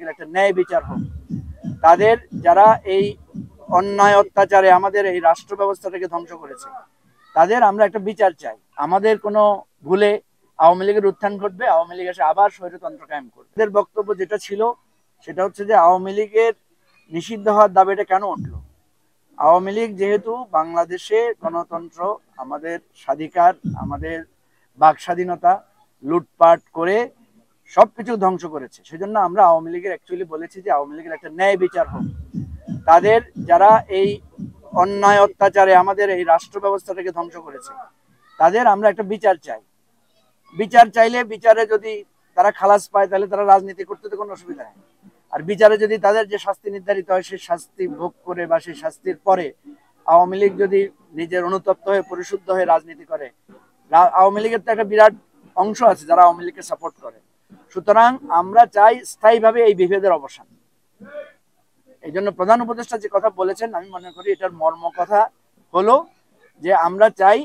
লীগের একটা ন্যায় বিচার হোক। তাদের যারা এই অন্যায় অত্যাচারে আমাদের এই রাষ্ট্র ব্যবস্থাটাকে ধ্বংস করেছে, তাদের আমরা একটা বিচার চাই। আমাদের কোনো ভুলে আওয়ামী লীগের উত্থান ঘটবে, আওয়ামী লীগ এসে আবার স্বৈরতন্ত্র কায়েম করবে। এদের বক্তব্য যেটা ছিল সেটা হচ্ছে যে আওয়ামী লীগের নিষিদ্ধ হওয়ার দাবিটা কেন উঠলো। আওয়ামী লীগ যেহেতু বাংলাদেশে গণতন্ত্র, আমাদের স্বাধিকার, আমাদের বাক স্বাধীনতা লুটপাট করে সবকিছু ধ্বংস করেছে, সেজন্য আমরা আওয়ামী লীগের অ্যাকচুয়ালি বলেছি যে আওয়ামী লীগের একটা ন্যায় বিচার হোক। তাদের যারা এই অন্যায় অত্যাচারে আমাদের এই রাষ্ট্র ব্যবস্থাটাকে ধ্বংস করেছে, তাদের আমরা একটা বিচার চাই। বিচার চাইলে বিচারে যদি তারা খালাস পায় তাহলে তারা রাজনীতি করতে তো কোনো অসুবিধা নেই। আর বিচারে যদি তাদের যে শাস্তি নির্ধারিত হয় সেই শাস্তি ভোগ করে বা সেই শাস্তির পরে আওয়ামী লীগ যদি নিজের অনুতপ্ত হয়ে পরিশুদ্ধ হয়ে রাজনীতি করে, আওয়ামী লীগের তো একটা বিরাট অংশ আছে যারা আওয়ামী লীগকে সাপোর্ট করে। সুতরাং আমরা চাই স্থায়ীভাবে এই বিভেদের অবসান। এই জন্য প্রধান উপদেষ্টা যে কথা বলেছেন, আমি মনে করি এটার মর্ম কথা হলো যে আমরা চাই,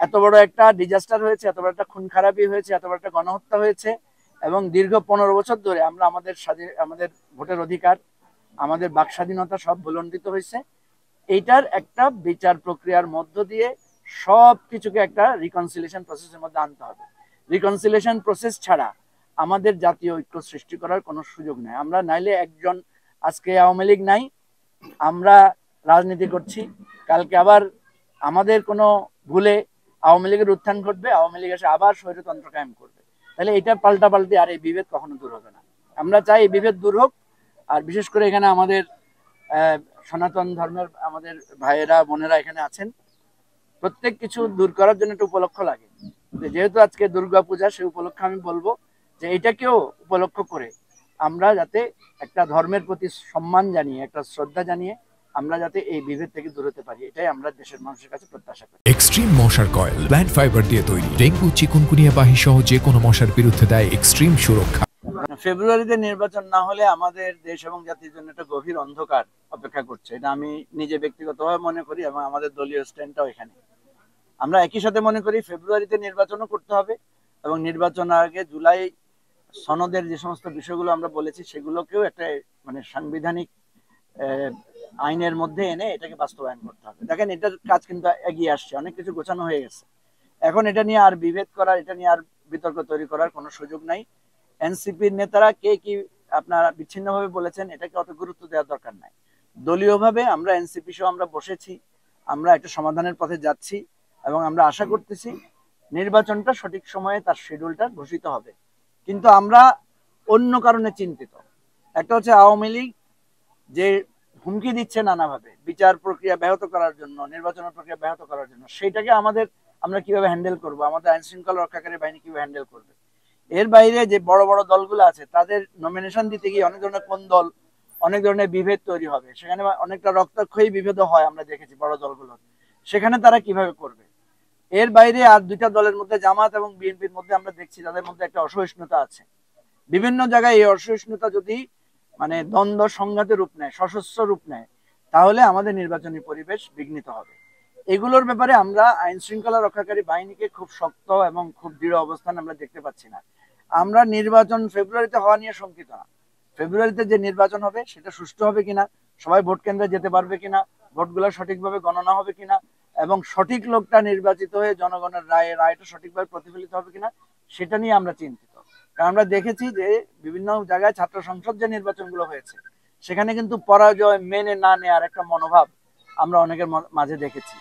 এত বড় একটা ডিজাস্টার হয়েছে, এত বড় একটা খুন খারাপি হয়েছে, এত বড় একটা গণহত্যা হয়েছে এবং দীর্ঘ 15 বছর ধরে আমরা আমাদের ভোটের অধিকার, আমাদের বাক স্বাধীনতা সব ভুলণ্ডিত হয়েছে। এইটার একটা বিচার প্রক্রিয়ার মধ্য দিয়ে সব কিছুকে একটা রিকনসিলিয়েশন প্রসেসের মধ্যে আনতে হবে। রিকনসিলিয়েশন প্রসেস ছাড়া আমাদের জাতীয় ঐক্য সৃষ্টি করার কোনো সুযোগ নেই। আমরা নাইলে একজন, আজকে আওয়ামী লীগ নাই, আমরা রাজনীতি করছি, কালকে আবার আমাদের কোনো ভুলে আওয়ামী লীগের উত্থান ঘটবে, আওয়ামী লীগ এসে আবার স্বৈরতন্ত্র কায়েম করবে। তাহলে এটা পাল্টাপাল্টি আর এই বিভেদ কখনো দূর হবে না। আমরা চাই এই বিভেদ দূর হোক। আর বিশেষ করে এখানে আমাদের সনাতন ধর্মের আমাদের ভাইয়েরা বোনেরা এখানে আছেন, প্রত্যেক কিছু দূর করার জন্য একটা উপলক্ষ লাগে। যেহেতু আজকে দুর্গা পূজা, সেই উপলক্ষে আমি বলবো যে এটাকেও উপলক্ষ করে আমরা যাতে একটা ধর্মের প্রতি সম্মান জানিয়ে, একটা শ্রদ্ধা জানিয়ে আমরা যাতে এই বিভেদ থেকে দূর হতে পারি, এটাই আমরা দেশের মানুষের কাছে প্রত্যাশা করি। এক্সট্রিম মশার কয়েল প্ল্যান্ট ফাইবার দিয়ে তৈরি, ডেঙ্গু চিকুনগুনিয়া বাহি সহ যে কোনো মশার বিরুদ্ধে দেয় এক্সট্রিম সুরক্ষা। ফেব্রুয়ারিতে নির্বাচন না হলে আমাদের দেশ এবং জাতির জন্য একটা গভীর অন্ধকার অপেক্ষা করছে, এটা আমি নিজে ব্যক্তিগতভাবে মনে করি এবং আমাদের দলীয় স্ট্যান্ডটাও এখানে। আমরা একই সাথে মনে করি ফেব্রুয়ারিতে নির্বাচনও করতে হবে এবং নির্বাচনের আগে জুলাই সনদের যে সমস্ত বিষয়গুলো আমরা বলেছি সেগুলোকেও একটা মানে সাংবিধানিক আইনের মধ্যে এনে এটাকে বাস্তবায়ন করতে হবে। দেখেন, এটার কাজ কিন্তু এগিয়ে আসছে, অনেক কিছু গোছানো হয়ে গেছে। এখন এটা নিয়ে আর বিভেদ করার, এটা নিয়ে আর বিতর্ক তৈরি করার কোনো সুযোগ নাই। এনসিপির নেতারা কে কি আপনারা বিচ্ছিন্নভাবে বলেছেন, এটাকে অত গুরুত্ব দেওয়ার দরকার নাই। দলীয়ভাবে আমরা এনসিপি সহ আমরা বসেছি, আমরা একটা সমাধানের পথে যাচ্ছি এবং আমরা আশা করতেছি নির্বাচনটা সঠিক সময়ে তার শিডিউলটা ঘোষিত হবে। কিন্তু আমরা অন্য কারণে চিন্তিত। একটা হচ্ছে আওয়ামী লীগ যে হুমকি দিচ্ছে নানাভাবে বিচার প্রক্রিয়া ব্যাহত করার জন্য, নির্বাচনের প্রক্রিয়া ব্যাহত করার জন্য, সেইটাকে আমরা কিভাবে হ্যান্ডেল করব, আমাদের আইন শৃঙ্খলা রক্ষাকারী বাহিনী কিভাবে হ্যান্ডেল করবে। এর বাইরে যে বড় বড় দলগুলো আছে তাদের নমিনেশন দিতে গিয়ে অনেক ধরনের কোন্দল, অনেক ধরনের বিভেদ তৈরি হবে, সেখানে অনেকটা রক্তক্ষয়ী বিভেদ হয় আমরা দেখেছি বড় দলগুলো, সেখানে তারা কিভাবে করবে। এর বাইরে আর দুইটা দলের মধ্যে, জামাত এবং বিএনপির মধ্যে আমরা দেখছি তাদের মধ্যে একটা অসহিষ্ণুতা আছে। বিভিন্ন জায়গায় এই অসহিষ্ণুতা যদি মানে দ্বন্দ্ব সংঘাতের রূপ নেয়, সশস্ত্র রূপ নেয়, তাহলে আমাদের নির্বাচনী পরিবেশ বিঘ্নিত হবে। এগুলোর ব্যাপারে আমরা আইন শৃঙ্খলা রক্ষাকারী বাহিনীকে খুব শক্ত এবং খুব দৃঢ় অবস্থান আমরা দেখতে পাচ্ছি না। আমরা নির্বাচন ফেব্রুয়ারিতে হওয়া নিয়ে শঙ্কিত না। ফেব্রুয়ারিতে যে নির্বাচন হবে সেটা সুষ্ঠু হবে কিনা, সবাই ভোট কেন্দ্রে যেতে পারবে কিনা, ভোটগুলো সঠিকভাবে গণনা হবে কিনা এবং সঠিক লোকটা নির্বাচিত হয়ে জনগণের রায়টা সঠিকভাবে প্রতিফলিত হবে কিনা, সেটা নিয়ে আমরা চিন্তিত। কারণ আমরা দেখেছি যে বিভিন্ন জায়গায় ছাত্র সংসদ যে নির্বাচনগুলো হয়েছে সেখানে কিন্তু পরাজয় মেনে না নেওয়ার একটা মনোভাব আমরা অনেকের মাঝে দেখেছি।